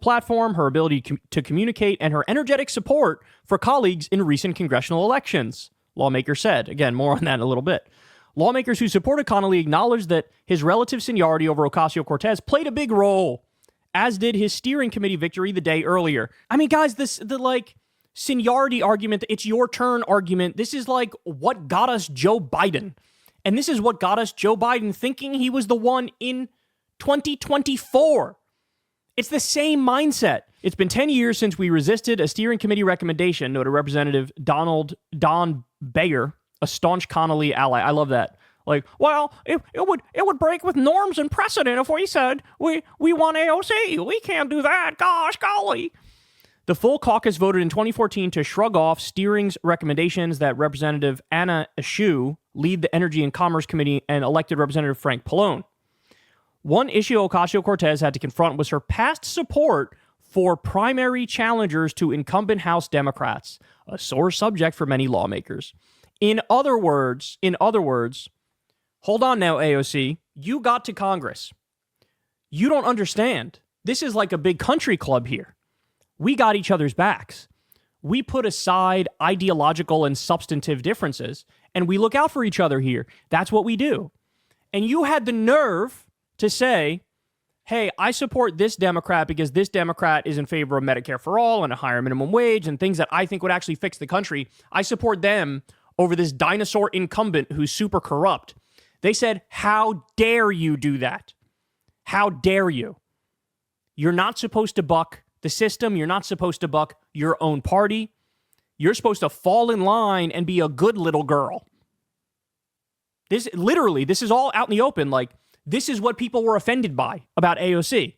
platform, her ability to communicate, and her energetic support for colleagues in recent congressional elections, lawmakers said. Again, more on that in a little bit. Lawmakers who supported Connolly acknowledged that his relative seniority over Ocasio-Cortez played a big role, as did his steering committee victory the day earlier. I mean, guys, the seniority argument, it's your turn argument, this is like what got us Joe Biden. And this is what got us Joe Biden thinking he was the one in 2024. It's the same mindset. It's been 10 years since we resisted a steering committee recommendation, noted Representative Don Bayer, a staunch Connolly ally. I love that. Like, well, it would break with norms and precedent if we said we want AOC. We can't do that. Gosh, golly. The full caucus voted in 2014 to shrug off steering's recommendations that Representative Anna Eshoo lead the Energy and Commerce Committee and elected Representative Frank Pallone. One issue Ocasio-Cortez had to confront was her past support for primary challengers to incumbent House Democrats, a sore subject for many lawmakers. In other words, hold on now, AOC, you got to Congress. You don't understand. This is like a big country club here. We got each other's backs. We put aside ideological and substantive differences, and we look out for each other here. That's what we do. And you had the nerve to say, hey, I support this Democrat because this Democrat is in favor of Medicare for all and a higher minimum wage and things that I think would actually fix the country. I support them over this dinosaur incumbent who's super corrupt. They said, how dare you do that? How dare you? You're not supposed to buck the system. You're not supposed to buck your own party. You're supposed to fall in line and be a good little girl. This is all out in the open. Like, this is what people were offended by about AOC.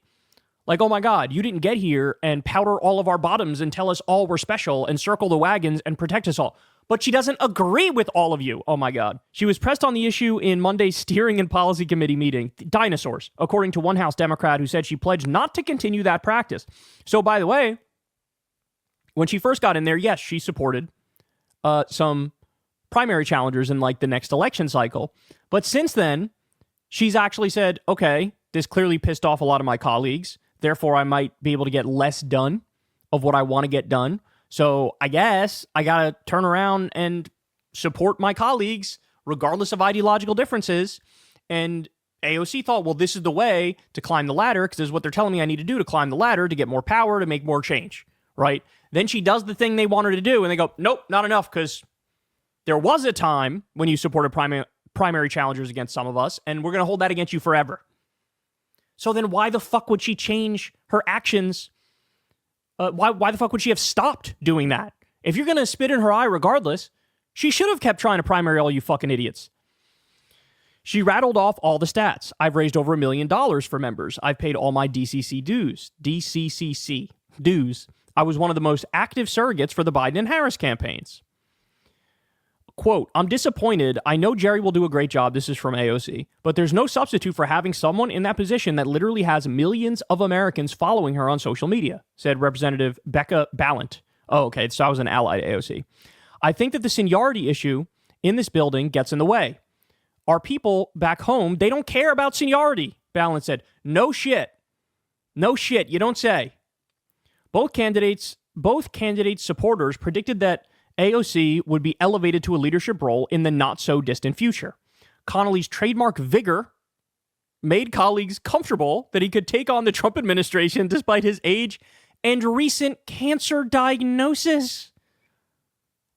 Like, oh my God, you didn't get here and powder all of our bottoms and tell us all we're special and circle the wagons and protect us all. But she doesn't agree with all of you. Oh my God. She was pressed on the issue in Monday's Steering and Policy Committee meeting. Dinosaurs, according to one House Democrat who said she pledged not to continue that practice. So, by the way, when she first got in there, yes, she supported some primary challengers in like the next election cycle. But since then, she's actually said, okay, this clearly pissed off a lot of my colleagues. Therefore, I might be able to get less done of what I want to get done. So I guess I got to turn around and support my colleagues, regardless of ideological differences. And AOC thought, well, this is the way to climb the ladder, because this is what they're telling me I need to do to climb the ladder, to get more power, to make more change, right? Then she does the thing they want her to do, and they go, nope, not enough, because there was a time when you supported primary challengers against some of us, and we're going to hold that against you forever. So then why the fuck would she change her actions? Why the fuck would she have stopped doing that? If you're going to spit in her eye regardless, she should have kept trying to primary all you fucking idiots. She rattled off all the stats. I've raised over $1 million for members. I've paid all my DCCC dues. I was one of the most active surrogates for the Biden and Harris campaigns. Quote, I'm disappointed. I know Jerry will do a great job. This is from AOC. But there's no substitute for having someone in that position that literally has millions of Americans following her on social media, said Representative Becca Ballant. Oh, okay. So I was an ally to AOC. I think that the seniority issue in this building gets in the way. Our people back home, they don't care about seniority, Ballant said. No shit. No shit. You don't say. Both candidates' supporters predicted that AOC would be elevated to a leadership role in the not-so-distant future. Connolly's trademark vigor made colleagues comfortable that he could take on the Trump administration despite his age and recent cancer diagnosis.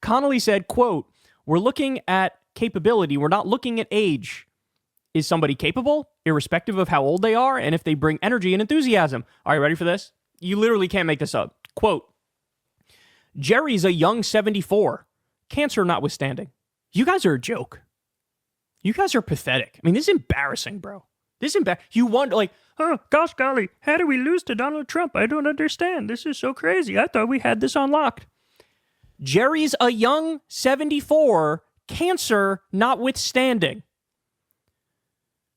Connolly said, quote, we're looking at capability. We're not looking at age. Is somebody capable, irrespective of how old they are, and if they bring energy and enthusiasm? Are you ready for this? You literally can't make this up. Quote, Jerry's a young 74, cancer notwithstanding. You guys are a joke. You guys are pathetic. I mean, this is embarrassing, bro. You wonder, like, oh, gosh golly, how do we lose to Donald Trump? I don't understand. This is so crazy. I thought we had this unlocked. Jerry's a young 74, cancer notwithstanding.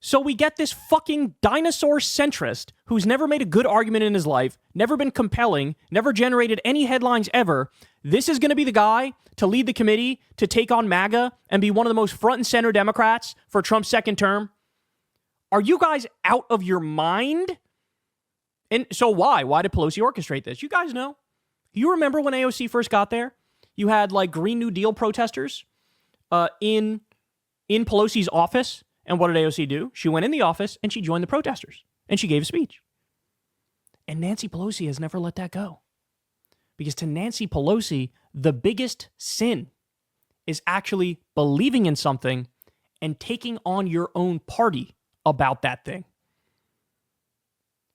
So we get this fucking dinosaur centrist who's never made a good argument in his life, never been compelling, never generated any headlines ever. This is going to be the guy to lead the committee to take on MAGA and be one of the most front and center Democrats for Trump's second term. Are you guys out of your mind? And so why? Why did Pelosi orchestrate this? You guys know. You remember when AOC first got there? You had like Green New Deal protesters in Pelosi's office. And what did AOC do? She went in the office and she joined the protesters. And she gave a speech. And Nancy Pelosi has never let that go. Because to Nancy Pelosi, the biggest sin is actually believing in something and taking on your own party about that thing.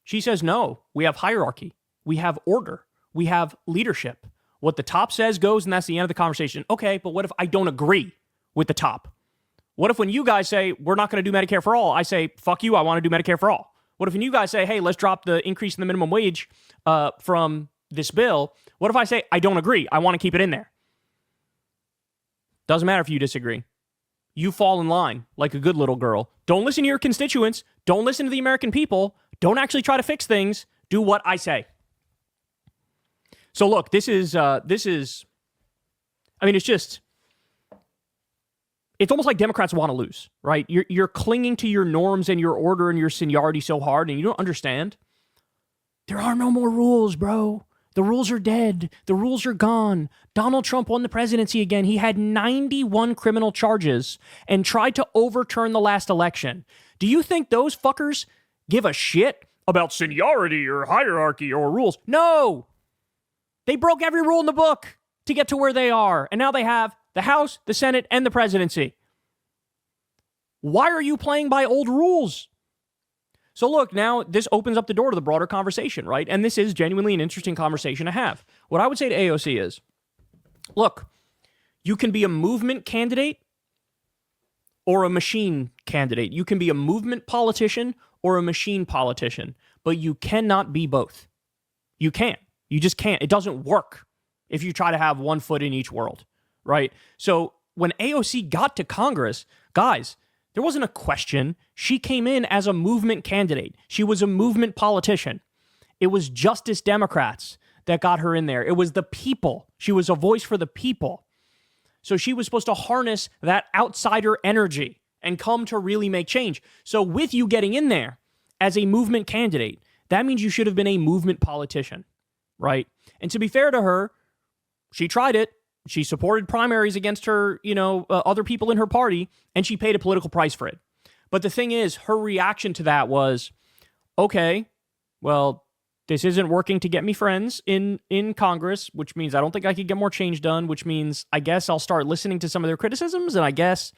She says, no, we have hierarchy. We have order. We have leadership. What the top says goes, and that's the end of the conversation. Okay, but what if I don't agree with the top? What if when you guys say, we're not going to do Medicare for all, I say, fuck you, I want to do Medicare for all? What if when you guys say, hey, let's drop the increase in the minimum wage from this bill? What if I say, I don't agree, I want to keep it in there? Doesn't matter if you disagree. You fall in line like a good little girl. Don't listen to your constituents. Don't listen to the American people. Don't actually try to fix things. Do what I say. So look, this is, I mean, it's almost like Democrats want to lose, right? You're clinging to your norms and your order and your seniority so hard, and you don't understand. There are no more rules, bro. The rules are dead. The rules are gone. Donald Trump won the presidency again. He had 91 criminal charges and tried to overturn the last election. Do you think those fuckers give a shit about seniority or hierarchy or rules? No. They broke every rule in the book to get to where they are. And now they have the House, the Senate, and the presidency. Why are you playing by old rules? So look, now this opens up the door to the broader conversation, right? And this is genuinely an interesting conversation to have. What I would say to AOC is, look, you can be a movement candidate or a machine candidate. You can be a movement politician or a machine politician, but you cannot be both. You can't. You just can't. It doesn't work if you try to have one foot in each world, right? So when AOC got to Congress, guys, there wasn't a question. She came in as a movement candidate. She was a movement politician. It was Justice Democrats that got her in there. It was the people. She was a voice for the people. So she was supposed to harness that outsider energy and come to really make change. So with you getting in there as a movement candidate, that means you should have been a movement politician, right? And to be fair to her, she tried it. She supported primaries against her, other people in her party, and she paid a political price for it. But the thing is, her reaction to that was, okay, well, this isn't working to get me friends in Congress, which means I don't think I could get more change done, which means I guess I'll start listening to some of their criticisms, and I guess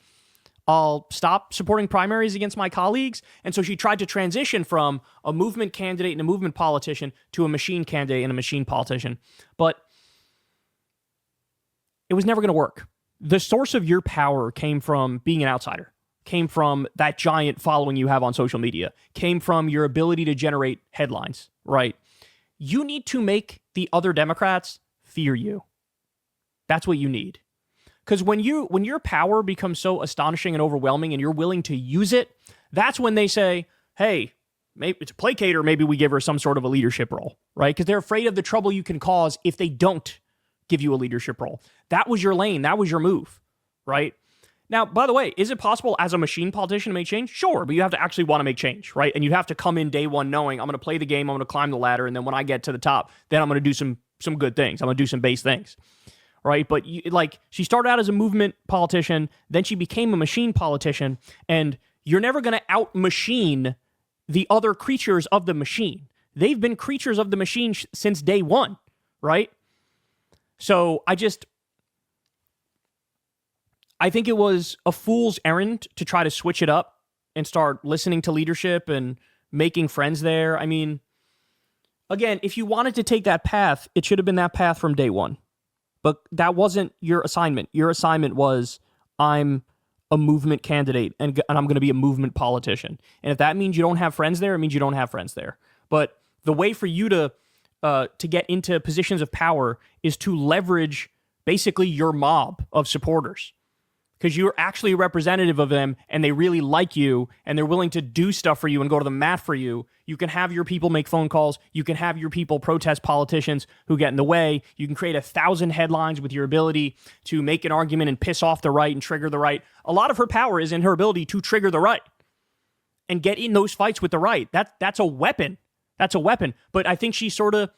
I'll stop supporting primaries against my colleagues. And so she tried to transition from a movement candidate and a movement politician to a machine candidate and a machine politician. But it was never going to work. The source of your power came from being an outsider, came from that giant following you have on social media, came from your ability to generate headlines, right? You need to make the other Democrats fear you. That's what you need. Because when your power becomes so astonishing and overwhelming and you're willing to use it, that's when they say, hey, maybe it's a placater, maybe we give her some sort of a leadership role, right? Because they're afraid of the trouble you can cause if they don't give you a leadership role. That was your lane. That was your move, right? Now, by the way, is it possible as a machine politician to make change? Sure, but you have to actually want to make change, right? And you have to come in day one knowing I'm going to play the game, I'm going to climb the ladder, and then when I get to the top, then I'm going to do some good things. I'm going to do some base things, right? But she started out as a movement politician, then she became a machine politician, and you're never going to out-machine the other creatures of the machine. They've been creatures of the machine since day one, right? So I think it was a fool's errand to try to switch it up and start listening to leadership and making friends there. I mean, again, if you wanted to take that path, it should have been that path from day one. But that wasn't your assignment. Your assignment was, I'm a movement candidate and I'm going to be a movement politician. And if that means you don't have friends there, it means you don't have friends there. But the way for you to get into positions of power is to leverage basically your mob of supporters, because you're actually a representative of them and they really like you and they're willing to do stuff for you and go to the mat for you. You can have your people make phone calls. You can have your people protest politicians who get in the way. You can create 1,000 headlines with your ability to make an argument and piss off the right and trigger the right. A lot of her power is in her ability to trigger the right and get in those fights with the right. That's a weapon That's a weapon. But I think she sort of